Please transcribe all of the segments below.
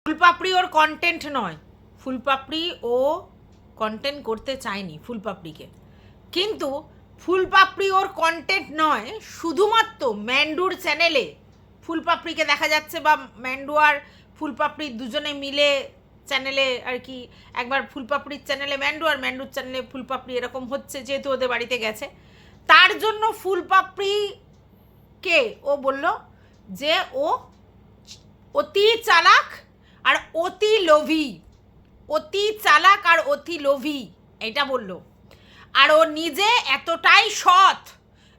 ফুলপাপড়ি ওর content নয়, ফুলপাপড়ি ও content করতে চায়নি ফুলপাপড়িকে, কিন্তু ফুলপাপড়ি ওর কন্টেন্ট নয়, শুধুমাত্র ম্যান্ডুর চ্যানেলে ফুলপাপড়িকে দেখা যাচ্ছে, বা ম্যান্ডু আর ফুলপাপড়ি দুজনে মিলে চ্যানেলে আর কি, একবার ফুলপাপড়ির চ্যানেলে ম্যান্ডু আর ম্যান্ডুর চ্যানেলে ফুলপাপড়ি, এরকম হচ্ছে যেহেতু ওদের বাড়িতে গেছে, তার জন্য ফুলপাপড়িকে ও বলল যে ও অতি চালাক আর অতি লোভী, অতি চালাক আর অতি লোভী, এটা বলল। আর ও নিজে এতটাই সৎ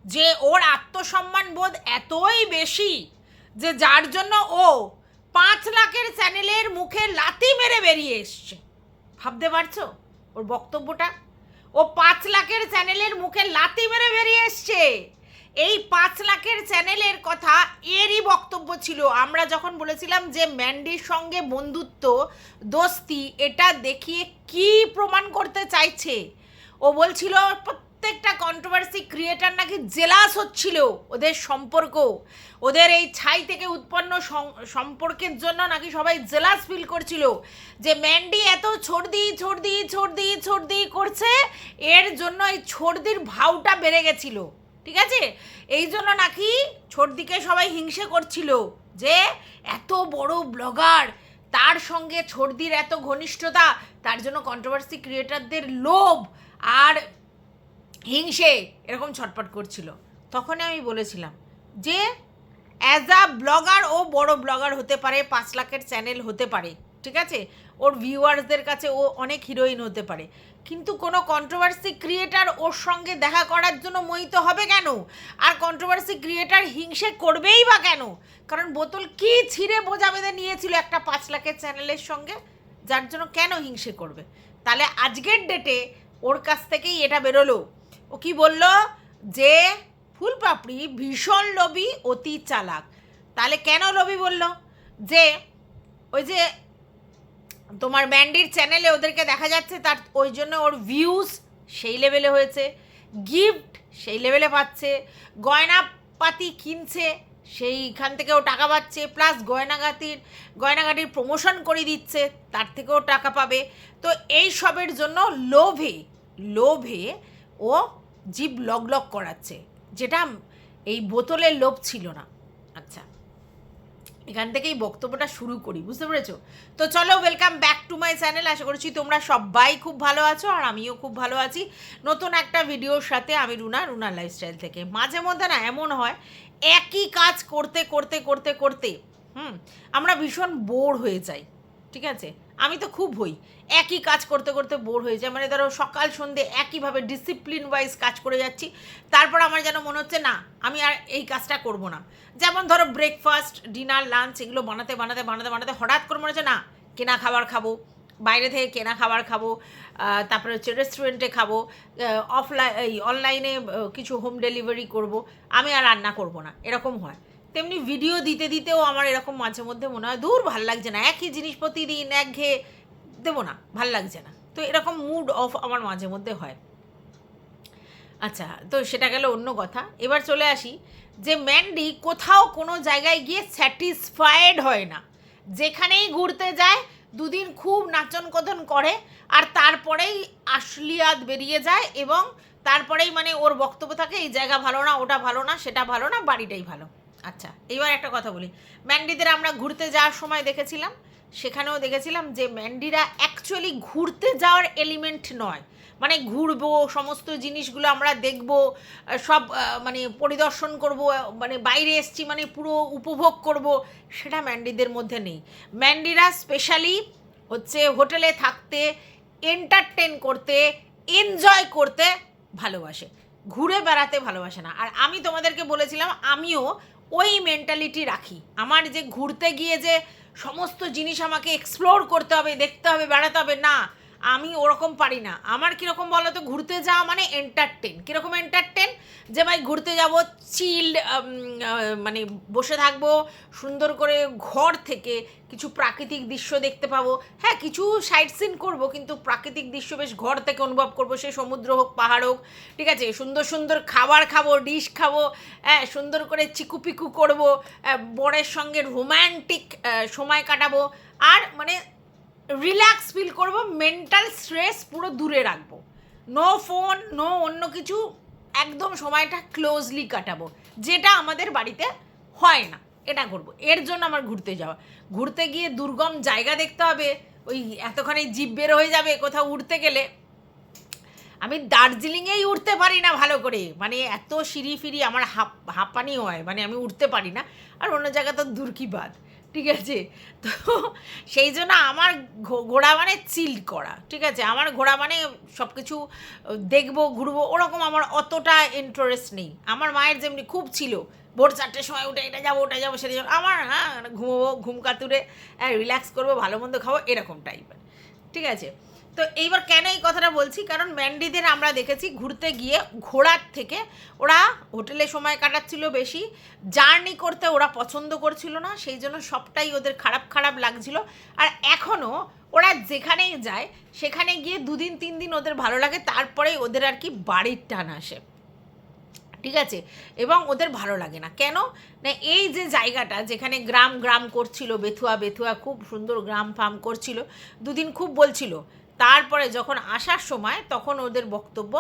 যে ওর আত্মসম্মান বোধ এতই বেশি যে যার জন্য ও 5 লাখের চ্যানেলের মুখে লাথি মেরে বেরিয়ে এসছে। ভাবতে পারছো ওর বক্তব্যটা? ও 5 লাখের চ্যানেলের মুখে লাথি মেরে বেরিয়ে এসছে। এই 5 লাখের চ্যানেলের কথা এরই বক্তব্য ছিল। আমরা যখন বলেছিলাম যে ম্যান্ডির সঙ্গে বন্ধুত্ব, দোস্তি, এটা দেখিয়ে কি প্রমাণ করতে চাইছে, ও বলছিল প্রত্যেকটা কন্ট্রোভার্সি ক্রিয়েটার নাকি জেলাস হচ্ছিল ওদের সম্পর্ক, ওদের এই ছাই থেকে উৎপন্ন সম্পর্কের জন্য নাকি সবাই জেলাস ফিল করছিল যে ম্যান্ডি এত ছড়দি করছে, এর জন্য এই ছড়দির ভাওটা বেড়ে গেছিল। ঠিক আছে, এই জন্য নাকি ছড়দিকে সবাই হিংসে করছিল যে এত বড় ব্লগার, তার সঙ্গে ছড়দির এত ঘনিষ্ঠতা, তার জন্য কন্ট্রোভার্সি ক্রিয়েটারদের লোভ আর হিংসে এরকম ছটপট করছিল। তখনই আমি বলেছিলাম যে অ্যাজ আ ব্লগার ও বড় ব্লগার হতে পারে, 5 লাখের চ্যানেল হতে পারে, ঠিক আছে, ওর ভিউয়ার্সদের কাছে ও অনেক হিরোইন হতে পারে, কিন্তু কোনো কন্ট্রোভার্সি ক্রিয়েটার ওর সঙ্গে দেখা করার জন্য মোহিত হবে কেন? আর কন্ট্রোভার্সি ক্রিয়েটার হিংসে করবেই বা কেন? কারণ বোতল কি ছিঁড়ে বোঝা বেঁধে নিয়েছিল একটা 5 লাখের চ্যানেলের সঙ্গে, যার জন্য কেন হিংসে করবে? তাহলে আজকের ডেটে ওর কাছ থেকেই এটা বেরোলো। ও কি বলল যে ফুলপাপড়ি ভীষণ লোভী, অতি চালাক। তাহলে কেন লোভী বলল? যে ওই যে তোমার ম্যান্ডির চ্যানেলে ওদেরকে দেখা যাচ্ছে, তার ওই জন্য ওর ভিউজ সেই লেভেলে হয়েছে, গিফট সেই লেভেলে পাচ্ছে, গয়নাপাতি কিনছে সেইখান থেকেও টাকা পাচ্ছে, প্লাস গয়নাগাটির প্রমোশন করে দিচ্ছে, তার থেকেও টাকা পাবে। তো এই সবের জন্য লোভে ও জিভ লগ করাচ্ছে, যেটা এই বোতলের লোভ ছিল না। আচ্ছা, এখান থেকেই বক্তব্যটা শুরু করি, বুঝতে পেরেছো? তো চলো, welcome back to my channel. আশা করছি তোমরা সবাই খুব ভালো আছো আর আমিও খুব ভালো আছি। নতুন একটা ভিডিওর সাথে আমি রুনা লাইফস্টাইল থেকে। মাঝে মধ্যে না এমন হয়, একই কাজ করতে করতে করতে করতে আমরা ভীষণ বোর হয়ে যাই। ঠিক আছে, আমি তো খুব হই, একই কাজ করতে করতে বোর হয়ে যায়। মানে ধরো সকাল সন্ধে একইভাবে ডিসিপ্লিন ওয়াইজ কাজ করে যাচ্ছি, তারপর আমার যেন মনে হচ্ছে না, আমি আর এই কাজটা করব না। যেমন ধরো ব্রেকফাস্ট, ডিনার, লাঞ্চ এগুলো বানাতে বানাতে বানাতে বানাতে হঠাৎ করে মনে হচ্ছে না, কেনা খাবার খাবো, বাইরে থেকে কেনা খাবার খাবো, তারপরে হচ্ছে রেস্টুরেন্টে খাবো, অনলাইনে কিছু হোম ডেলিভারি করব, আমি আর রান্না করব না, এরকম হয়। তেমনি ভিডিও দিতে দিতেও আমার এরকম মাঝে মধ্যে মনে হয় দূর ভাল লাগছে না, একই জিনিস প্রতিদিন একঘেয়ে দেবো না, ভাল লাগছে না। তো এরকম মুড অফ আমার মাঝে মধ্যে হয়। আচ্ছা, তো সেটা গেল অন্য কথা। এবার চলে আসি যে ম্যান্ডি কোথাও কোনো জায়গায় গিয়ে স্যাটিসফাইড হয় না। যেখানেই ঘুরতে যায় 2 দিন খুব নাচন কথন করে, আর তারপরেই আশলিয়াত বেরিয়ে যায়, এবং তারপরেই মানে ওর বক্তব্য থাকে এই জায়গা ভালো না, ওটা ভালো না, সেটা ভালো না, বাড়িটাই ভালো। আচ্ছা, এবার একটা কথা বলি, ম্যান্ডিদের আমরা ঘুরতে যাওয়ার সময় দেখেছিলাম, সেখানেও দেখেছিলাম যে ম্যান্ডিরা অ্যাকচুয়ালি ঘুরতে যাওয়ার এলিমেন্ট নয়। মানে ঘুরবো, সমস্ত জিনিসগুলো আমরা দেখব, সব মানে পরিদর্শন করব, মানে বাইরে এসছি মানে পুরো উপভোগ করব, সেটা ম্যান্ডিদের মধ্যে নেই। ম্যান্ডিরা স্পেশালি হচ্ছে হোটেলে থাকতে, এন্টারটেন করতে, এনজয় করতে ভালোবাসে, ঘুরে বেড়াতে ভালোবাসে না। আর আমি তোমাদেরকে বলেছিলাম আমিও ওই মেন্টালিটি রাখি। আমার যে ঘুরতে গিয়ে যে সমস্ত জিনিস আমাকে এক্সপ্লোর করতে হবে, দেখতে হবে, বেড়াতে হবে, না, আমি ওরকম পারি না। আমার কীরকম বলো তো, ঘুরতে যাওয়া মানে এন্টারটেন। কীরকম এন্টারটেন? যে ভাই ঘুরতে যাব, চিল্ড, মানে বসে থাকবো, সুন্দর করে ঘর থেকে কিছু প্রাকৃতিক দৃশ্য দেখতে পাবো, হ্যাঁ কিছু সাইট সিন করবো, কিন্তু প্রাকৃতিক দৃশ্য বেশ ঘর থেকে অনুভব করবো, সে সমুদ্র হোক, পাহাড় হোক, ঠিক আছে, সুন্দর সুন্দর খাবার খাবো, ডিশ খাবো, হ্যাঁ সুন্দর করে চিকুপিকু করবো, বরের সঙ্গে রোম্যান্টিক সময় কাটাবো, আর মানে রিল্যাক্স ফিল করব, মেন্টাল স্ট্রেস পুরো দূরে রাখবো, নো ফোন, নো অন্য কিছু, একদম সময়টা ক্লোজলি কাটাবো, যেটা আমাদের বাড়িতে হয় না, এটা করবো। এর জন্য আমার ঘুরতে যাওয়া, ঘুরতে গিয়ে দুর্গম জায়গা দেখতে হবে, ওই এতখানি জিভ বের হয়ে যাবে কোথাও উঠতে গেলে। আমি দার্জিলিংয়েই উঠতে পারি না ভালো করে, মানে এত সিঁড়ি ফিরি আমার হাঁপানি হয়, মানে আমি উঠতে পারি না, আর অন্য জায়গা তো দূর কি বাদ, ঠিক আছে। তো সেই জন্য আমার ঘোরা মানে চিল করা, ঠিক আছে, আমার ঘোরা মানে সব কিছু দেখবো ঘুরবো ওরকম আমার অতটা ইন্টারেস্ট নেই। আমার মায়ের যেমনি খুব ছিল, ভোর 4টের সময় উঠে এটা যাবো ওটা যাবো সেটা যাবো, আমার হ্যাঁ ঘুমোবো, ঘুম কাতুরে রিল্যাক্স করবো, ভালো মন্দ খাবো, এরকম টাইপের, ঠিক আছে। তো এইবার কেন এই কথাটা বলছি, কারণ ম্যান্ডিদের আমরা দেখেছি ঘুরতে গিয়ে ঘোরার থেকে ওরা হোটেলে সময় কাটাচ্ছিল বেশি, জার্নি করতে ওরা পছন্দ করছিল না, সেই জন্য সবটাই ওদের খারাপ খারাপ লাগছিল। আর এখনও ওরা যেখানেই যায় সেখানে গিয়ে 2 দিন 3 দিন ওদের ভালো লাগে, তারপরেই ওদের আর কি বাড়ির টান আসে, ঠিক আছে। এবং ওদের ভালো লাগে না কেন না, এই যে জায়গাটা যেখানে গ্রাম গ্রাম করছিল, বেথুয়া বেথুয়া খুব সুন্দর গ্রাম ফার্ম করছিল, 2 দিন খুব বলছিল, তারপরে যখন আসার সময় তখন ওদের বক্তব্য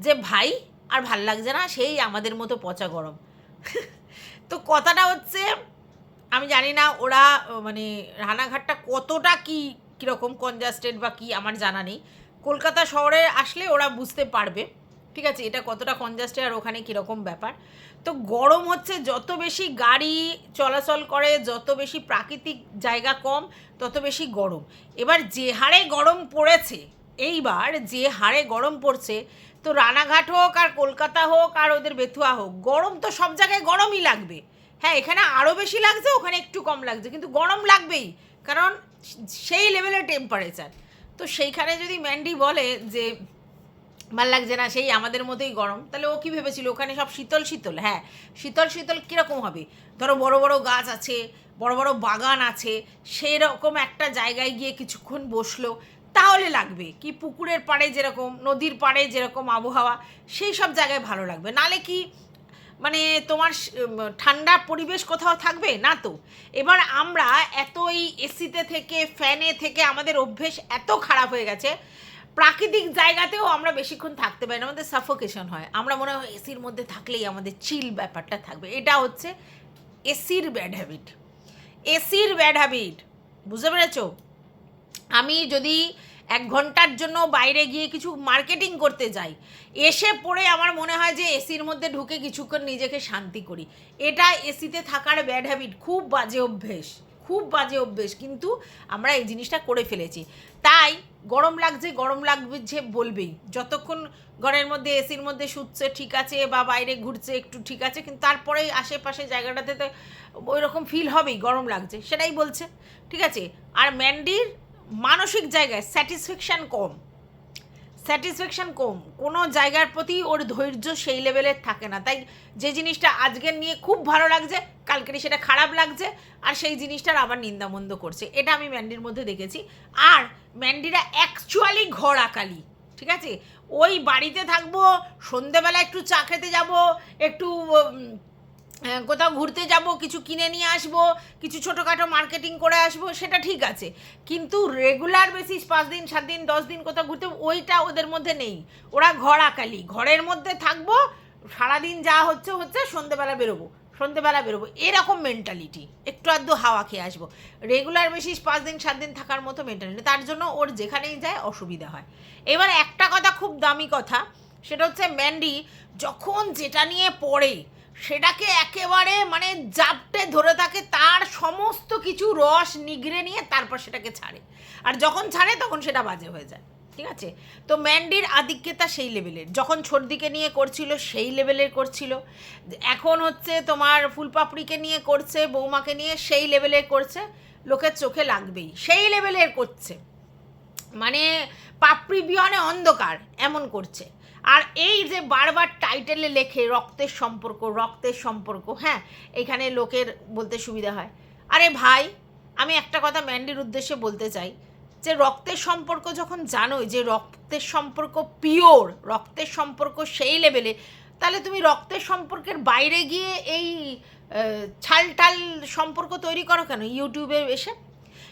যে ভাই আর ভাল লাগছে না, সেই আমাদের মতো পচা গরম। তো কথাটা হচ্ছে, আমি জানি না ওরা মানে রানাঘাটটা কতটা কীরকম কনজাস্টেড বা কী আমার জানা নেই, কলকাতা শহরে আসলে ওরা বুঝতে পারবে, ঠিক আছে, এটা কতটা কনজাস্টেড আর ওখানে কীরকম ব্যাপার। তো গরম হচ্ছে, যত বেশি গাড়ি চলাচল করে, যত বেশি প্রাকৃতিক জায়গা কম, তত বেশি গরম। এবার যে হারে গরম পড়েছে, এইবার যে হারে গরম পড়ছে, তো রানাঘাট হোক আর কলকাতা হোক আর ওদের বেথুয়া হোক, গরম তো সব জায়গায় গরমই লাগবে। হ্যাঁ, এখানে আরও বেশি লাগছে, ওখানে একটু কম লাগছে, কিন্তু গরম লাগবেই, কারণ সেই লেভেলের টেম্পারেচার। তো সেইখানে যদি ম্যান্ডি বলে যে ভাল লাগছে না, সেই আমাদের মতোই গরম, তাহলে ও কী ভেবেছিল ওখানে সব শীতল শীতল? হ্যাঁ, শীতল শীতল কীরকম হবে, ধরো বড় বড় গাছ আছে, বড় বড় বাগান আছে, সেই রকম একটা জায়গায় গিয়ে কিছুক্ষণ বসলো, তাহলে লাগবে কি পুকুরের পাড়ে যেরকম, নদীর পাড়ে যেরকম আবহাওয়া, সেই সব জায়গায় ভালো লাগবে। নালে কি মানে তোমার ঠান্ডা পরিবেশ কোথাও থাকবে না তো। এবার আমরা এত এই এসিতে থেকে, ফ্যানে থেকে আমাদের অভ্যেস এত খারাপ হয়ে গেছে, প্রাকৃতিক জায়গাতেও আমরা বেশিক্ষণ থাকতে পারি না, আমাদের সাফোকেশন হয়, আমরা মনে হয় এসির মধ্যে থাকলেই আমাদের চিল ব্যাপারটা থাকবে। এটা হচ্ছে এসির ব্যাড হ্যাবিট, এসির ব্যাড হ্যাবিট, বুঝতে পেরেছ? আমি যদি 1 ঘন্টার জন্য বাইরে গিয়ে কিছু মার্কেটিং করতে যাই, এসে পড়ে আমার মনে হয় যে এসির মধ্যে ঢুকে কিছুক্ষণ নিজেকে শান্তি করি, এটা এসিতে থাকার ব্যাড হ্যাবিট, খুব বাজে অভ্যেস, খুব বাজে অভ্যেস, কিন্তু আমরা এই জিনিসটা করে ফেলেছি। তাই গরম লাগছে, গরম লাগবে যে বলবেই, যতক্ষণ ঘরের মধ্যে এসির মধ্যে শুচ্ছে ঠিক আছে, বা বাইরে ঘুরছে একটু ঠিক আছে, কিন্তু তারপরে আশেপাশে জায়গাটাতে তো ওই রকম ফিল হবেই, গরম লাগছে, সেটাই বলছে, ঠিক আছে। আর ম্যান্ডির মানসিক জায়গায় স্যাটিসফ্যাকশান কম, স্যাটিসফ্যাকশান কম, কোনো জায়গার প্রতি ওর ধৈর্য সেই লেভেলের থাকে না, তাই যে জিনিসটা আজকের নিয়ে খুব ভালো লাগছে, কালকেরই সেটা খারাপ লাগছে, আর সেই জিনিসটার আবার নিন্দামন্দ করছে, এটা আমি ম্যান্ডির মধ্যে দেখেছি। আর ম্যান্ডিরা অ্যাকচুয়ালি ঘর আকালি, ঠিক আছে, ওই বাড়িতে থাকবো, সন্ধেবেলা একটু চা খেতে যাব, একটু কোথাও ঘুরতে যাব, কিছু কিনে নিয়ে আসবো, কিছু ছোটোখাটো মার্কেটিং করে আসবো, সেটা ঠিক আছে, কিন্তু রেগুলার বেসিস 5 দিন 7 দিন 10 দিন কোথাও ঘুরতে, ওইটা ওদের মধ্যে নেই। ওরা ঘর আকালি, ঘরের মধ্যে থাকবো, সারাদিন যা হচ্ছে হচ্ছে, সন্ধেবেলা বেরোবো, এরকম মেন্টালিটি, একটু আধটু হাওয়া খেয়ে আসবো, রেগুলার বেসিস 5 দিন 7 দিন থাকার মতো মেন্টালিটি, তার জন্য ওর যেখানেই যায় অসুবিধা হয়। এবার একটা কথা, খুব দামি কথা, সেটা হচ্ছে ম্যান্ডি যখন যেটা নিয়ে পড়ে সেটাকে একেবারে মানে জাপটে ধরে থাকে, তার সমস্ত কিছু রস নিগড়ে নিয়ে তারপর সেটাকে ছাড়ে, আর যখন ছাড়ে তখন সেটা বাজে হয়ে যায়, ঠিক আছে। তো ম্যান্ডির আধিক্যতা সেই লেভেলের, যখন ছোটদিকে নিয়ে করছিল সেই লেভেলের করছিল, এখন হচ্ছে তোমার ফুলপাপড়িকে নিয়ে করছে, বৌমাকে নিয়ে সেই লেভেলের করছে, লোকের চোখে লাগবেই, সেই লেভেলের করছে, মানে পাপড়ি বিহনে অন্ধকার এমন করছে। আর এই যে বারবার টাইটেলে লেখে রক্তের সম্পর্ক, হ্যাঁ, এখানে লোকের বলতে সুবিধা হয়। আরে ভাই, আমি একটা কথা ম্যান্ডির উদ্দেশ্যে বলতে চাই, যে রক্তের সম্পর্ক যখন জানোই যে রক্তের সম্পর্ক পিওর, রক্তের সম্পর্ক সেই লেভেলে, তাহলে তুমি রক্তের সম্পর্কের বাইরে গিয়ে এই ছালটাল সম্পর্ক তৈরি করো কেন ইউটিউবে এসে?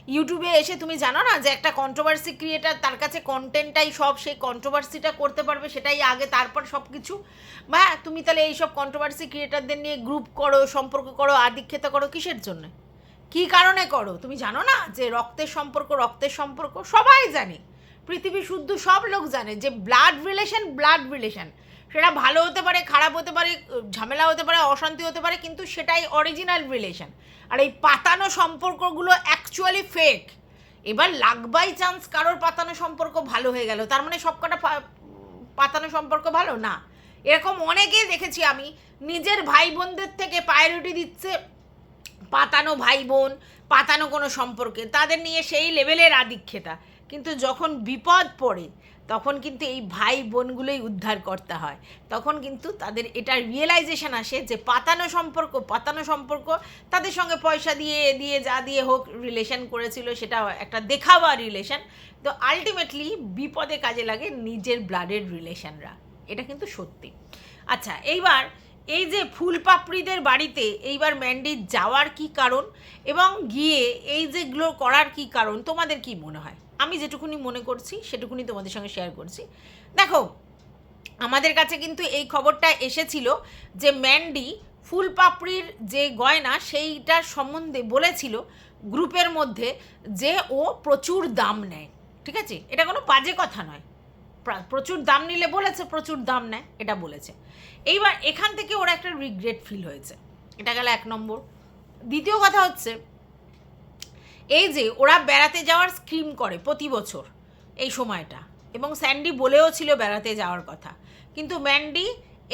ইউটিউবে এসে তুমি জানো না যে একটা কন্ট্রোভার্সি ক্রিয়েটার, তার কাছে কন্টেন্টটাই সব, সেই কন্ট্রোভার্সিটা করতে পারবে সেটাই আগে, তারপর সব কিছু। বা তুমি তাহলে এইসব কন্ট্রোভার্সি ক্রিয়েটারদের নিয়ে গ্রুপ করো, সম্পর্ক করো, আদিক্ষেতা করো, কিসের জন্য, কী কারণে করো? তুমি জানো না যে রক্তের সম্পর্ক সবাই জানে, পৃথিবী শুদ্ধ সব লোক জানে যে ব্লাড রিলেশন, সেটা ভালো হতে পারে, খারাপ হতে পারে, ঝামেলা হতে পারে, অশান্তি হতে পারে, কিন্তু সেটাই অরিজিনাল রিলেশন। আর এই পাতানো সম্পর্কগুলো অ্যাকচুয়ালি ফেক। এবার লাক বাই চান্স কারোর পাতানো সম্পর্ক ভালো হয়ে গেল, তার মানে সব কটা পাতানো সম্পর্ক ভালো না। এরকম অনেকেই দেখেছি আমি, নিজের ভাই বোনদের থেকে প্রায়োরিটি দিচ্ছে পাতানো ভাই বোন, পাতানো কোনো সম্পর্কে, তাদের নিয়ে সেই লেভেলের আদিক্ষেতা। কিন্তু যখন বিপদ পড়ে তখন কিন্তু এই ভাই বোনগুলোই উদ্ধার করতে হয়, তখন কিন্তু তাদের এটা রিয়েলাইজেশন আসে যে পাতানো সম্পর্ক তাদের সঙ্গে পয়সা দিয়ে যা দিয়ে হোক রিলেশন করেছিল, সেটা একটা দেখাওয়া রিলেশন, তো আলটিমেটলি বিপদে কাজে লাগে নিজের ব্লাডের রিলেশনরা, এটা কিন্তু সত্যি। আচ্ছা, এইবার এই যে ফুল পাপড়িদের বাড়িতে এইবার ম্যান্ডির যাওয়ার কি কারণ এবং গিয়ে এই যেগুলো করার কি কারণ, তোমাদের কি মনে হয়? আমি যেটুকুনি মনে করছি সেটুকুনি তোমাদের সঙ্গে শেয়ার করছি। দেখো, আমাদের কাছে কিন্তু এই খবরটা এসেছিল যে ম্যান্ডি ফুল পাপড়ির যে গয়না সেইটার সম্বন্ধে বলেছিল গ্রুপের মধ্যে যে ও প্রচুর দাম নেয়, ঠিক আছে, এটা কোনো বাজে কথা নয়, প্রচুর দাম নিলে বলেছে প্রচুর দাম নেয়, এটা বলেছে। এইবার এখান থেকে ওরা একটা রিগ্রেট ফিল হয়েছে, এটা গেল 1 নম্বর। দ্বিতীয় কথা হচ্ছে এই যে ওরা বেড়াতে যাওয়ার স্কিম করে প্রতি বছর এই সময়টা, এবং স্যান্ডি বলেও ছিল বেড়াতে যাওয়ার কথা, কিন্তু ম্যান্ডি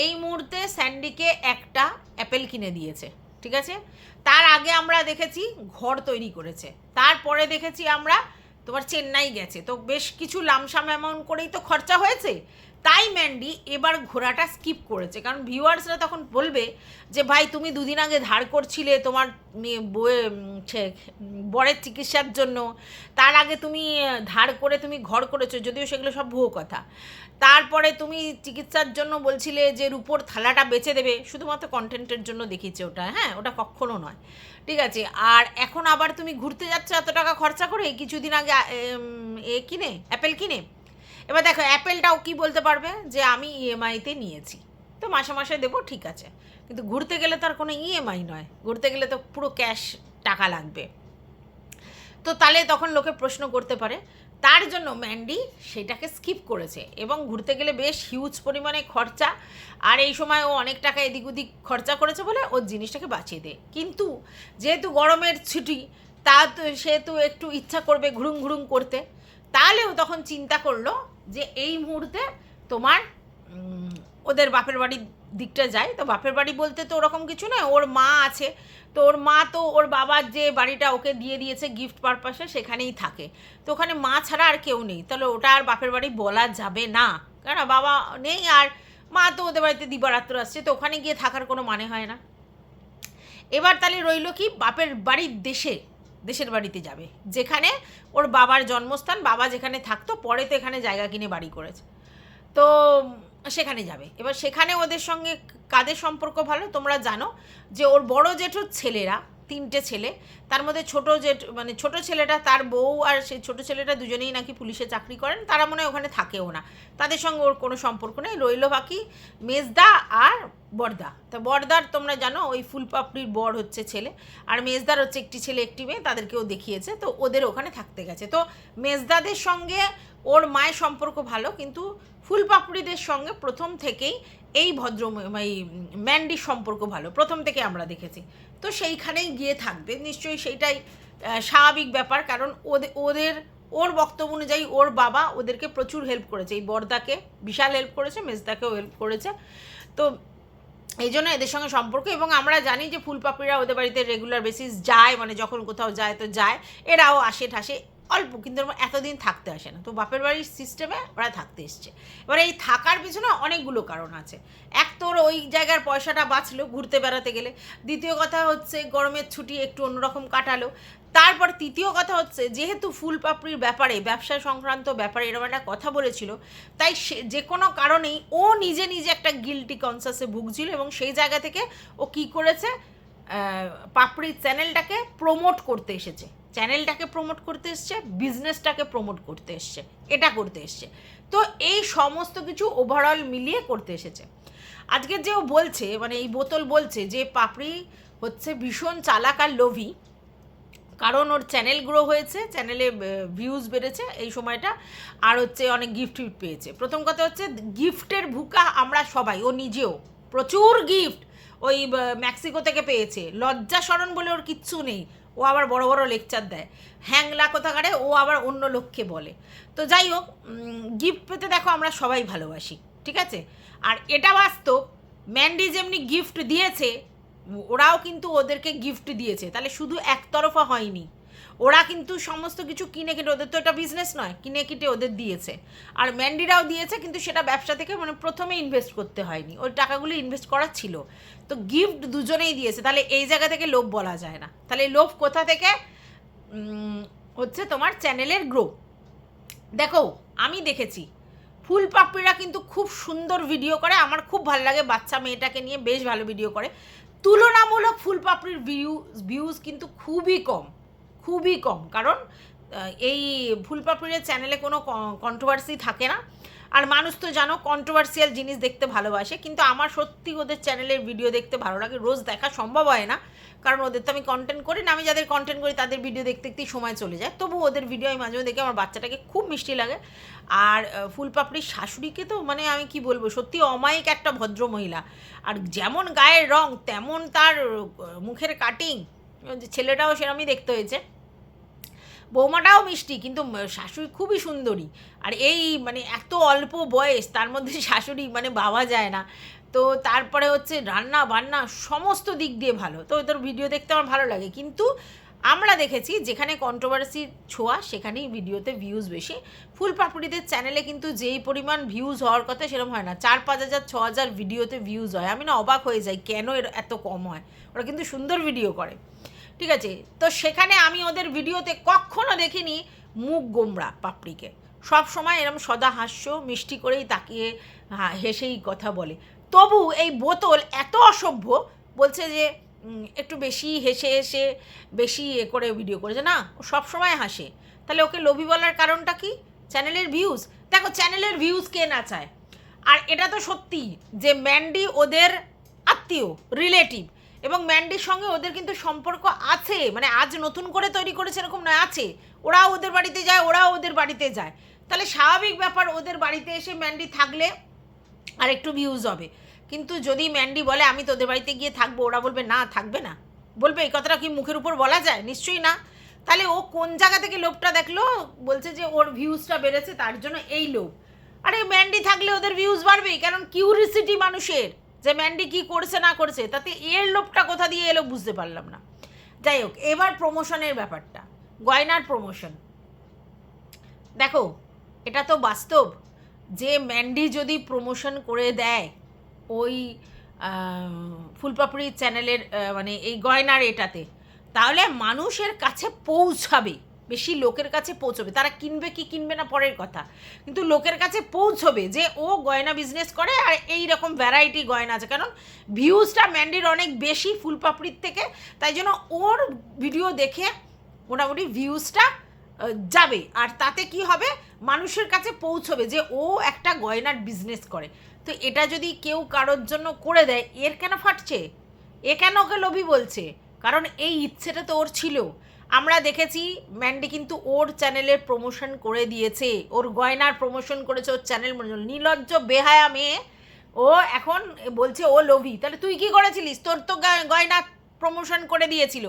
এই মুহূর্তে স্যান্ডিকে একটা অ্যাপেল কিনে দিয়েছে, ঠিক আছে। তার আগে আমরা দেখেছি ঘর তৈরি করেছে, তারপরে দেখেছি আমরা তোমার চেন্নাই গেছে, তো বেশ কিছু লামসাম অ্যামাউন্ট করেই তো খরচা হয়েছে। তাই ম্যান্ডি এবার ঘোরাটা স্কিপ করেছে, কারণ ভিউয়ার্সরা তখন বলবে যে ভাই তুমি দুদিন আগে ধার করছিলে তোমার বরের চিকিৎসার জন্য, তার আগে তুমি ধার করে তুমি ঘর করেছো, যদিও সেগুলো সব ভুয়ো কথা, তারপরে তুমি চিকিৎসার জন্য বলছিলে যে রূপোর থালাটা বেচে দেবে, শুধুমাত্র কন্টেন্টের জন্য দেখিয়েছে ওটা, হ্যাঁ, ওটা কখনো নয়, ঠিক আছে। আর এখন আবার তুমি ঘুরতে যাচ্ছ এত টাকা খরচা করে, কিছুদিন আগে কিনে অ্যাপেল কিনে। এবার দেখো, অ্যাপেলটাও কি বলতে পারবে যে আমি ইএমআইতে নিয়েছি, তো মাসে মাসে দেবো, ঠিক আছে, কিন্তু ঘুরতে গেলে তো আর কোনো ইএমআই নয়, ঘুরতে গেলে তো পুরো ক্যাশ টাকা লাগবে, তো তাহলে তখন লোকে প্রশ্ন করতে পারে। তার জন্য ম্যান্ডি সেটাকে স্কিপ করেছে, এবং ঘুরতে গেলে বেশ হিউজ পরিমাণে খরচা, আর এই সময় ও অনেক টাকা এদিক ওদিক খরচা করেছে বলে ওর জিনিসটাকে বাঁচিয়ে দেয়। কিন্তু যেহেতু গরমের ছুটি, তা তো সে তো একটু ইচ্ছা করবে ঘুরুং করতে, তাহলেও তখন চিন্তা করলো যে এই মুহূর্তে তোমার ওদের বাপের বাড়ির দিকটা যায়। তো বাপের বাড়ি বলতে তো ওরকম কিছু নয়, ওর মা আছে, তো ওর মা তো ওর বাবার যে বাড়িটা ওকে দিয়ে দিয়েছে গিফট পারপাসে, সেখানেই থাকে, তো ওখানে মা ছাড়া আর কেউ নেই, তাহলে ওটা আর বাপের বাড়ি বলা যাবে না, কারণ বাবা নেই, আর মা তো ওদের বাড়িতে দিবারাত্র আসছে, তো ওখানে গিয়ে থাকার কোনো মানে হয় না। এবার তাহলে রইল কি, বাপের বাড়ির দেশের বাড়িতে যাবে, যেখানে ওর বাবার জন্মস্থান, বাবা যেখানে থাকতো, পরে তো এখানে জায়গা কিনে বাড়ি করেছে, তো সেখানে যাবে। এবার সেখানে ওদের সঙ্গে কাদের সম্পর্ক ভালো তোমরা জানো, যে ওর বড় জেঠুর ছেলেরা, 3টে ছেলে, তার মধ্যে ছোট ছেলেটা, তার বউ আর সেই ছোট ছেলেটা দুজনেই নাকি পুলিশে চাকরি করেন, তারা মনে হয় ওখানে থাকেও না, তাদের সঙ্গে ওর কোনো সম্পর্ক নেই। রইল বাকি মেজদা আর বড়দা। তা বড়দার তোমরা জানো ওই ফুলপাপড়ির বর হচ্ছে ছেলে, আর মেজদার হচ্ছে একটি ছেলে একটি মেয়ে, তাদেরকেও দেখিয়েছে, তো ওদের ওখানে থাকতে গেছে। তো মেজদাদের সঙ্গে ওর মায়ের সম্পর্ক ভালো, কিন্তু ফুলপাপড়িদের সঙ্গে প্রথম থেকেই এই ম্যান্ডির সম্পর্ক ভালো, প্রথম থেকে আমরা দেখেছি, তো সেইখানেই গিয়ে থাকবে নিশ্চয়ই, সেইটাই স্বাভাবিক ব্যাপার, কারণ ওর বক্তব্য অনুযায়ী ওর বাবা ওদেরকে প্রচুর হেল্প করেছে, এই বড়দাকে বিশাল হেল্প করেছে, মেজদাকেও হেল্প করেছে, তো এই জন্য এদের সঙ্গে সম্পর্ক। এবং আমরা জানি যে ফুলপাপড়িরা ওদের বাড়িতে রেগুলার বেসিস যায়, মানে যখন কোথাও যায় তো যায়, এরাও আসে ঠাসে অল্প, কিন্তু এতদিন থাকতে আসে না, তো বাপের বাড়ির সিস্টেমে ওরা থাকতে এসছে। এবার এই থাকার পিছনে অনেকগুলো কারণ আছে, এক তোর ওই জায়গার পয়সাটা বাঁচলো ঘুরতে বেড়াতে গেলে, দ্বিতীয় কথা হচ্ছে গরমের ছুটি একটু অন্যরকম কাটালো, তারপর তৃতীয় কথা হচ্ছে যেহেতু ফুলপাপড়ির ব্যাপারে, ব্যবসা সংক্রান্ত ব্যাপারে এরকম একটা কথা বলেছিল, তাই সে যে কোনো কারণেই ও নিজে একটা গিল্টি কনসাসে ভুগছিল, এবং সেই জায়গা থেকে ও কি করেছে, পাপড়ির চ্যানেলটাকে প্রমোট করতে এসেছে, চ্যানেলটাকে প্রমোট করতে এসছে, বিজনেসটাকে প্রমোট করতে এসছে, এটা করতে এসছে। তো এই সমস্ত কিছু ওভারঅল মিলিয়ে করতে এসেছে। আজকে যে ও বলছে, মানে এই বোতল বলছে যে পাপড়ি হচ্ছে ভীষণ চালাক আর লোভী, কারণ ওর চ্যানেল গ্রো হয়েছে, চ্যানেলে ভিউজ বেড়েছে এই সময়টা, আর হচ্ছে অনেক গিফট পেয়েছে। প্রথম কথা হচ্ছে গিফটের ভুকা আমরা সবাই, ও নিজেও প্রচুর গিফট ওই মেক্সিকো থেকে পেয়েছে। লজ্জা শরণ বলে ওর কিচ্ছু নেই, ও আবার বড় বড় লেকচার দেয়, হ্যাংলা কোথাকারে ও আবার অন্য লোককে বলে। তো যাই হোক, গিফট পেতে দেখো আমরা সবাই ভালোবাসি, ঠিক আছে। আর এটা বাস্তব, ম্যান্ডি যেমনি গিফট দিয়েছে, ওরাও কিন্তু ওদেরকে গিফট দিয়েছে, তাহলে শুধু একতরফা হয়নি। ওরা কিন্তু সমস্ত কিছু কিনে কিনে, ওদের তো এটা বিজনেস নয়, কিনে কিনে ওদের দিয়েছে। আর ম্যান্ডিরাও দিয়েছে, কিন্তু সেটা ব্যবসা থেকে মানে প্রথমে ইনভেস্ট করতে হয়নি, ওই টাকাগুলো ইনভেস্ট করার ছিল। তো গিফট দুজনেই দিয়েছে, তাহলে এই জায়গা থেকে লোভ বলা যায় না। তাহলে লোভ কোথা থেকে? হচ্ছে তোমার চ্যানেলের গ্রো। দেখো আমি দেখেছি ফুল পাপড়িরা কিন্তু খুব সুন্দর ভিডিও করে, আমার খুব ভালো লাগে, বাচ্চা মেয়েটাকে নিয়ে বেশ ভালো ভিডিও করে। তুলনামূলক ফুল পাপড়ির ভিউজ কিন্তু খুবই কম, খুবই কম, কারণ এই ফুল পাপড়ির চ্যানেলে কোনো কন্ট্রোভার্সি থাকে না। আর মানুষ তো জানো কন্ট্রোভার্সিয়াল জিনিস দেখতে ভালোবাসে, কিন্তু আমার সত্যি ওদের চ্যানেলের ভিডিও দেখতে ভালো লাগে। রোজ দেখা সম্ভব হয় না, কারণ ওদের তো আমি কন্টেন্ট করি না, আমি যাদের কন্টেন্ট করি তাদের ভিডিও দেখতে দেখতেই সময় চলে যায়। তবু ওদের ভিডিও আমি মাঝে মাঝে দেখে, আমার বাচ্চাটাকে খুব মিষ্টি লাগে। আর ফুল পাপড়ির শাশুড়িকে তো মানে আমি কি বলবো, সত্যি অমায়িক একটা ভদ্র মহিলা। আর যেমন গায়ের রং তেমন তার মুখের কাটিং, ছেলেটাও সেরকমই দেখতে হয়েছে। বৌমাটাও মিষ্টি, কিন্তু শাশুড়ি খুবই সুন্দরী। আর এই মানে এত অল্প বয়স, তার মধ্যে শাশুড়ি মানে ভাবা যায় না। তো তারপরে হচ্ছে রান্না বান্না সমস্ত দিক দিয়ে ভালো, তো ওদের ভিডিও দেখতে আমার ভালো লাগে। কিন্তু আমরা দেখেছি যেখানে কন্ট্রোভার্সির ছোঁয়া সেখানেই ভিডিওতে ভিউজ বেশি। ফুল পাপড়িদের চ্যানেলে কিন্তু যেই পরিমাণ ভিউজ হওয়ার কথা সেরকম হয় না, 4-5 হাজার 6 হাজার ভিডিওতে ভিউজ হয়। আমি না অবাক হয়ে যাই কেন এত কম হয়, ওরা কিন্তু সুন্দর ভিডিও করে, ঠিক আছে। তো সেখানে আমি ওদের ভিডিওতে কখনো দেখিনি মুখ গোমড়া পাপড়িকে, সব সময় এরকম সদা হাস্য মিষ্টি করেই তাকিয়ে হেসেই কথা বলে। তবু এই বোতল এত অসভ্য, বলছে যে একটু বেশি হেসে হেসে বেশি করে ভিডিও করেছে। না, ও সবসময় হাসে, তাহলে ওকে লোভী বলার কারণটা কি? চ্যানেলের ভিউজ। দেখো চ্যানেলের ভিউজ কে না চায়। আর এটা তো সত্যি যে ম্যান্ডি ওদের আত্মীয়, রিলেটিভ, এবং ম্যান্ডির সঙ্গে ওদের কিন্তু সম্পর্ক আছে, মানে আজ নতুন করে তৈরি করেছে এরকম নয়, আছে। ওরাও ওদের বাড়িতে যায়, ওরাও ওদের বাড়িতে যায়, তাহলে স্বাভাবিক ব্যাপার ওদের বাড়িতে এসে ম্যান্ডি থাকলে আর একটু ভিউজ হবে। কিন্তু যদি ম্যান্ডি বলে আমি তোদের বাড়িতে গিয়ে থাকবো, ওরা বলবে না, থাকবে না? বলবে? এই কথাটা কি মুখের উপর বলা যায়? নিশ্চয়ই না। তাহলে ও কোন জায়গা থেকে লোভটা দেখলো? বলছে যে ওর ভিউজটা বেড়েছে তার জন্য এই লোভ। আরে ম্যান্ডি থাকলে ওদের ভিউজ বাড়বেই, কারণ কিউরিসিটি মানুষের যে ম্যান্ডি কি করছে না করছে, তাতে এর লোভটা কোথা দিয়ে এলো বুঝতে পারলাম না। যাই হোক, এবার প্রমোশনের ব্যাপারটা, গয়নার প্রমোশন। দেখো এটা তো বাস্তব যে ম্যান্ডি যদি প্রমোশন করে দেয় ওই ফুলপাপড়ি চ্যানেলের মানে এই গয়নার এটাতে, তাহলে মানুষের কাছে পৌঁছাবে, বেশি লোকের কাছে পৌঁছবে। তারা কিনবে কি কিনবে না পরের কথা, কিন্তু লোকের কাছে পৌঁছবে যে ও গয়না বিজনেস করে আর এই রকম ভ্যারাইটি গয়না আছে। কারণ ভিউজটা ম্যান্ডির অনেক বেশি ফুলপাপড়ির থেকে, তাই জন্য ওর ভিডিও দেখে মোটামুটি ভিউজটা যাবে। আর তাতে কি হবে, মানুষের কাছে পৌঁছবে যে ও একটা গয়নার বিজনেস করে। তো এটা যদি কেউ কারোর জন্য করে দেয়, এর কেন ফাটছে? এ কেন ওকে লোভী বলছে? কারণ এই ইচ্ছেটা তো ওর ছিল। আমরা দেখেছি ম্যান্ডি কিন্তু ওর চ্যানেলের প্রমোশন করে দিয়েছে, ওর গয়নার প্রমোশন করেছে, ওর চ্যানেল। নির্লজ্জ বেহায়া মেয়ে, ও এখন বলছে ও লোভী। তাহলে তুই কি করেছিলিস? তোর তো গয়না প্রমোশন করে দিয়েছিল,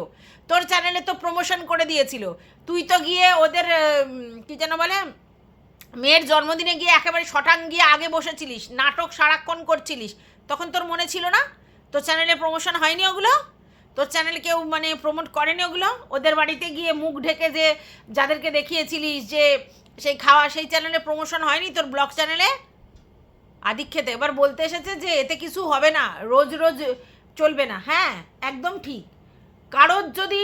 তোর চ্যানেলে তো প্রমোশন করে দিয়েছিল। তুই তো গিয়ে ওদের কী যেন বলে, মেয়ের জন্মদিনে গিয়ে একেবারে শটাং গিয়ে আগে বসেছিলিস, নাটক সারাক্ষণ করছিলিস, তখন তোর মনে ছিল না? তোর চ্যানেলে প্রমোশন হয়নি ওগুলো? তোর চ্যানেল কেউ মানে প্রমোট করেনি ওগুলো? ওদের বাড়িতে গিয়ে মুখ ঢেকে যে যাদেরকে দেখিয়েছিলিস যে সেই খাওয়া, সেই চ্যানেলে প্রমোশন হয়নি তোর ব্লগ চ্যানেলে? আদিক্ষেতে এবার বলতে এসেছে যে এতে কিছু হবে না, রোজ রোজ চলবে না। হ্যাঁ একদম ঠিক। কারোর যদি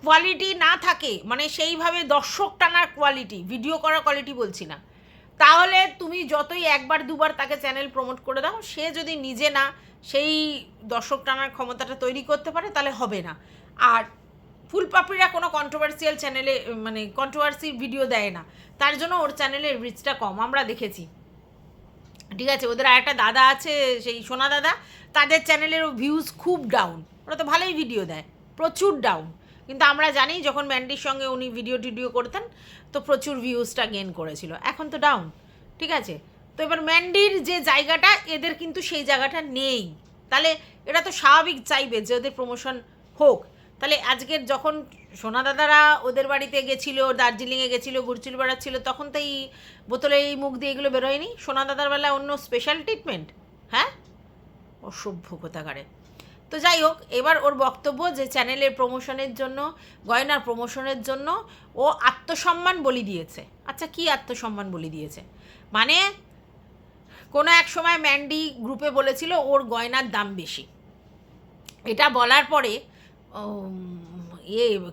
কোয়ালিটি না থাকে, মানে সেইভাবে দর্শক টানার কোয়ালিটি, ভিডিও করার কোয়ালিটি বলছি না, তাহলে তুমি যতই একবার দুবার তাকে চ্যানেল প্রমোট করে দাও, সে যদি নিজে না সেই দর্শক টানার ক্ষমতাটা তৈরি করতে পারে তাহলে হবে না। আর ফুলপাপড়িরা কোনো কন্ট্রোভার্সিয়াল চ্যানেলে মানে কন্ট্রোভার্সি ভিডিও দেয় না, তার জন্য ওর চ্যানেলের রিচটা কম, আমরা দেখেছি। ঠিক আছে, ওদের আরেকটা দাদা আছে সেই সোনা দাদা, তাদের চ্যানেলের ভিউজ খুব ডাউন, ওরা তো ভালোই ভিডিও দেয়, প্রচুর ডাউন। কিন্তু আমরা জানি যখন ম্যান্ডির সঙ্গে উনি ভিডিও টিডিও করতেন তো প্রচুর ভিউজটা গেন করেছিল, এখন তো ডাউন। ঠিক আছে, তো এবার ম্যান্ডির যে জায়গাটা এদের কিন্তু সেই জায়গাটা নেই, তাহলে এরা তো স্বাভাবিক চাইবে যে ওদের প্রমোশন হোক। তাহলে আজকের যখন সোনা দাদারা ওদের বাড়িতে গেছিলো, দার্জিলিংয়ে গেছিলো, ঘুরছিল বেড়াচ্ছিল, তখন তো এই বোতলে এই মুখ দিয়ে এগুলো বেরোয়নি। সোনা দাদার বেলায় অন্য স্পেশাল ট্রিটমেন্ট, হ্যাঁ, অসভ্য কোথাকারে। তো যাই হোক, এবার ওর বক্তব্য যে চ্যানেলের প্রমোশনের জন্য, গয়নার প্রমোশনের জন্য ও আত্মসম্মান বলি দিয়েছে। আচ্ছা, কি আত্মসম্মান বলি দিয়েছে? মানে কোনো এক সময় ম্যান্ডি গ্রুপে বলেছিল ওর গয়নার দাম বেশি, এটা বলার পরে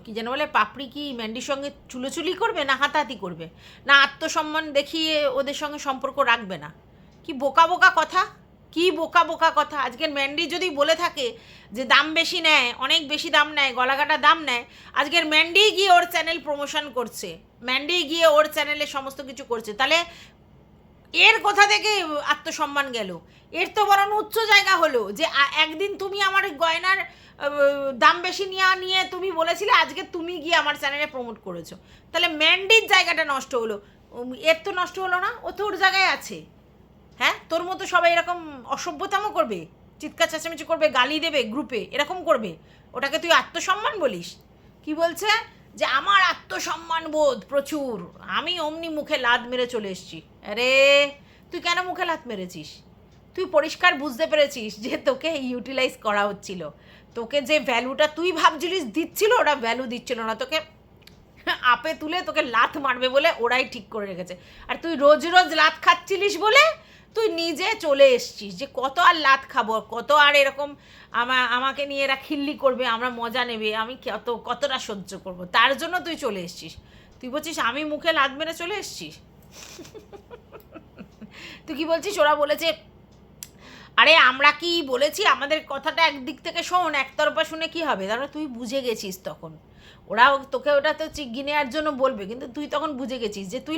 কি যেন বলে, পাপড়ি কি ম্যান্ডির সঙ্গে চুলোচুলি করবে, না হাতাহাতি করবে, না আত্মসম্মান দেখিয়ে ওদের সঙ্গে সম্পর্ক রাখবে না? কি বোকা বোকা কথা, কি বোকা বোকা কথা। আজকের ম্যান্ডি যদি বলে থাকে যে দাম বেশি নেয়, অনেক বেশি দাম নেয়, গলাকাটা দাম নেয়, আজকের ম্যান্ডি গিয়ে ওর চ্যানেল প্রমোশন করছে, ম্যান্ডি গিয়ে ওর চ্যানেলে সমস্ত কিছু করছে, তাহলে এর কোথা থেকে আত্মসম্মান গেল? এর তো বরং উচ্চ জায়গা হলো যে একদিন তুমি আমার গয়নার দাম বেশি নিয়ে তুমি বলেছিলে, আজকে তুমি গিয়ে আমার চ্যানেলে প্রমোট করেছো, তাহলে ম্যান্ডির জায়গাটা নষ্ট হলো, এর তো নষ্ট হলো না, ও তো ওর জায়গায় আছে। হ্যাঁ, তোর মতো সবাই এরকম অসভ্যতামও করবে, চিৎকার চেঁচামেচি করবে, গালি দেবে গ্রুপে, এরকম করবে, ওটাকে তুই আত্মসম্মান বলিস? কি বলছে যে আমার আত্মসম্মান বোধ প্রচুর, আমি অমনি মুখে লাত মেরে চলে এসেছি। আরে তুই কেন মুখে লাত মেরেছিস? তুই পরিষ্কার বুঝতে পেরেছিস যে তোকে ইউটিলাইজ করা হচ্ছিল, তোকে যে ভ্যালুটা তুই ভাবছিলিস দিচ্ছিল, ওটা ভ্যালু দিচ্ছিল না, তোকে আপে তুলে তোকে লাত মারবে বলে ওরাই ঠিক করে রেখেছে। আর তুই রোজ রোজ লাত খাচ্ছিলিস বলে তুই নিজে চলে এসছিস যে কত আর লাত খাবো, কত আর এরকম আমাকে নিয়ে এরা খিল্লি করবে, আমরা মজা নেবে, আমি কতটা সহ্য করব, তার জন্য তুই চলে এসছিস। তুই বলছিস আমি মুখে লাত মেরে চলে এসছিস? তুই কি বলছিস ওরা বলেছে? আরে আমরা কি বলেছি? আমাদের কথাটা একদিক থেকে শোন, একতরফা শুনে কি হবে? তারপরে তুই বুঝে গেছিস তখন, ওরা তোকে ওটা তো চিগ্গি নেওয়ার জন্য বলবে, কিন্তু তুই তখন বুঝে গেছিস যে তুই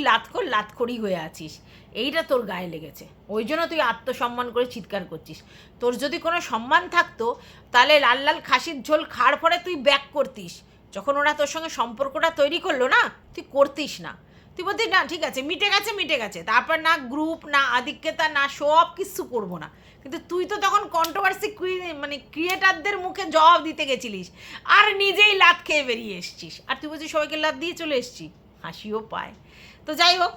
লাতখড়ি হয়ে আছিস, এইটা তোর গায়ে লেগেছে, ওই জন্য তুই আত্মসম্মান করে চিৎকার করছিস। তোর যদি কোনো সম্মান থাকতো তাহলে লাল লাল খাসির ঝোল খাওয়ার পরে তুই ব্যাক করতিস, যখন ওরা তোর সঙ্গে সম্পর্কটা তৈরি করলো না, তুই করতিস না, তুই বলতিস না ঠিক আছে মিটে গেছে, তারপর না গ্রুপ, না আধিক্যতা, না সব কিছু করবো না। কিন্তু তুই তো তখন কন্ট্রোভার্সি মানে ক্রিয়েটারদের মুখে জবাব দিতে গেছিলিস, আর নিজেই লাত খেয়ে বেরিয়ে এসছিস, আর তুই বলছিস সবাইকে লাত দিয়ে চলে এসছি, হাসিও পায়। তো যাই হোক,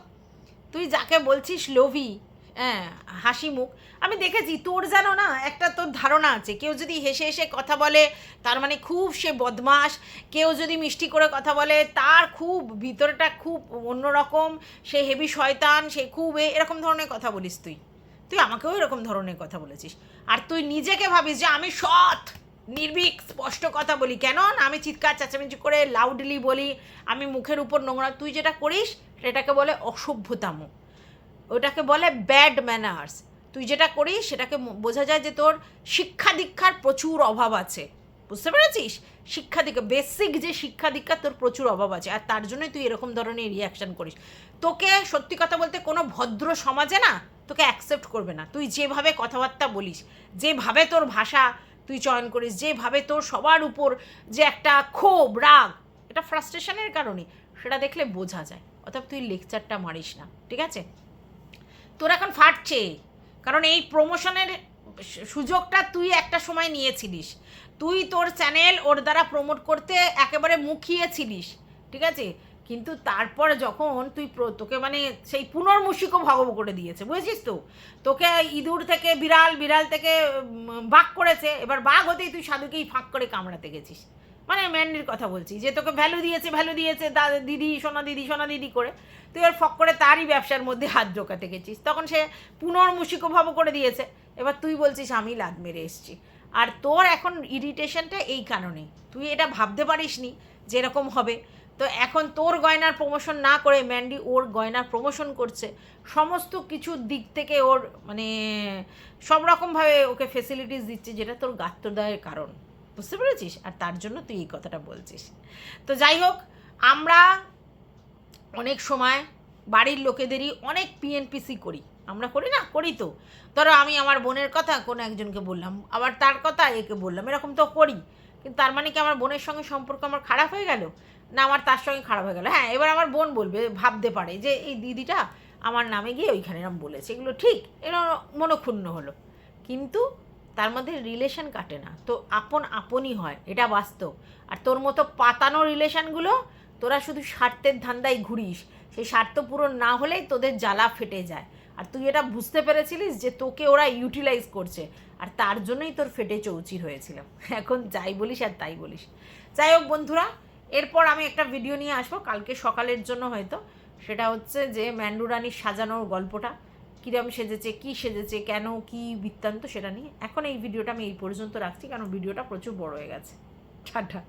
তুই যাকে বলছিস লোভী, হ্যাঁ হাসি মুখ, আমি দেখেছি তোর যেন না একটা তোর ধারণা আছে, কেউ যদি হেসে হেসে কথা বলে তার মানে খুব সে বদমাস, কেউ যদি মিষ্টি করে কথা বলে তার খুব ভিতরটা খুব অন্যরকম, সে হেভি শয়তান, সে খুব এরকম ধরনের কথা বলিস তুই। তুই আমাকেও এরকম ধরনের কথা বলেছিস, আর তুই নিজেকে ভাবিস যে আমি সৎ, নির্ভীক, স্পষ্ট কথা বলি, কেন না আমি চিৎকার চেঁচামেচি করে লাউডলি বলি, আমি মুখের উপর নোংরা, তুই যেটা করিস সেটাকে বলে অসভ্যতাম, ওটাকে বলে ব্যাড ম্যানার্স। তুই যেটা করিস সেটাকে বোঝা যায় যে তোর শিক্ষা দীক্ষার প্রচুর অভাব আছে, বুঝতে পেরেছিস? শিক্ষা দীক্ষা, বেসিক যে শিক্ষা দীক্ষা তোর প্রচুর অভাব আছে, আর তার জন্যই তুই এরকম ধরনের রিয়াকশান করিস। তোকে সত্যি কথা বলতে কোনো ভদ্র সমাজে না তোকে অ্যাকসেপ্ট করবে না, তুই যেভাবে কথাবার্তা বলিস, যেভাবে তোর ভাষা তুই চয়ন করিস, যেভাবে তোর সবার উপর যে একটা ক্ষোভ রাগ, এটা ফ্রাস্ট্রেশনের কারণে, সেটা দেখলে বোঝা যায়। অর্থাৎ তুই লেকচারটা মারিস না, ঠিক আছে? তোর এখন ফাটছে, কারণ এই প্রমোশনের সুযোগটা তুই একটা সময় নিয়েছিলিস, তুই তোর চ্যানেল ওর দ্বারা প্রমোট করতে একেবারে মুখিয়েছিলিস, ঠিক আছে? কিন্তু তারপর যখন তুই তোকে মানে সেই পুনর্মূষিকও ভগব করে দিয়েছে, বুঝেছিস তো? তোকে ইঁদুর থেকে বিড়াল, বিড়াল থেকে বাঘ করেছে, এবার বাঘ হতেই তুই সাধুকেই ফাঁক করে কামড়াতে গেছিস। মানে ম্যান্ডির কথা বলছি, যে তোকে ভ্যালু দিয়েছে দিদি সোনা দিদি করে, তুই এবার ফক করে তারই ব্যবসার মধ্যে হাত ঢোকাতে গেছিস, তখন সে পুনর্মূষিকভাব করে দিয়েছে, এবার তুই বলছিস আমি লাদ মেরে এসছি। আর তোর এখন ইরিটেশনটা এই কারণে, তুই এটা ভাবতে পারিস নি যে এরকম হবে। তো এখন তোর গয়নার প্রমোশন না করে ম্যান্ডি ওর গয়নার প্রমোশন করছে, সমস্ত কিছুর দিক থেকে ওর মানে সব রকমভাবে ওকে ফেসিলিটিস দিচ্ছে, যেটা তোর গাত্রদায়ের কারণ। বুঝতে পেরেছিস? আর তার জন্য তুই এই কথাটা বলছিস। তো যাই হোক, আমরা অনেক সময় বাড়ির লোকেদেরই অনেক পিএনপিসি করি। আমরা করি না? করি তো। ধরো আমি আমার বোনের কথা কোনো একজনকে বললাম, আবার তার কথা একে বললাম, এরকম তো করি। কিন্তু তার মানে কি আমার বোনের সঙ্গে সম্পর্ক আমার খারাপ হয়ে গেল? না আমার তার সঙ্গে খারাপ হয়ে গেল? হ্যাঁ, এবার আমার বোন বলবে, ভাবতে পারে যে এই দিদিটা আমার নামে গিয়ে ওইখানে এরকম বলেছে, এগুলো ঠিক, এরকম মনক্ষুণ্ণ হলো। কিন্তু তার মধ্যে রিলেশন কাটে না, তো আপন আপনই হয়, এটা বাস্তব। আর তোর মতো পাতানো রিলেশনগুলো, তোরা শুধু স্বার্থের ধান্দায় ঘুরিস, সেই স্বার্থ পূরণ না হলেই তোদের জ্বালা ফেটে যায়। আর তুই এটা বুঝতে পেরেছিলিস যে তোকে ওরা ইউটিলাইজ করছে, আর তার জন্যই তোর ফেটে চৌচির হয়েছিল। এখন যাই বলিস আর তাই বলিস। যাই হোক বন্ধুরা, এরপর আমি একটা ভিডিও নিয়ে আসবো কালকে সকালের জন্য হয়তো। সেটা হচ্ছে যে ম্যান্ডু রানীর সাজানোর গল্পটা, কীরকম সেজেছে, কী সেজেছে, কেন, কী বৃত্তান্ত, সেটা নিয়ে। এখন এই ভিডিওটা আমি এই পর্যন্ত রাখছি, কারণ ভিডিওটা প্রচুর বড় হয়ে গেছে। টাটা।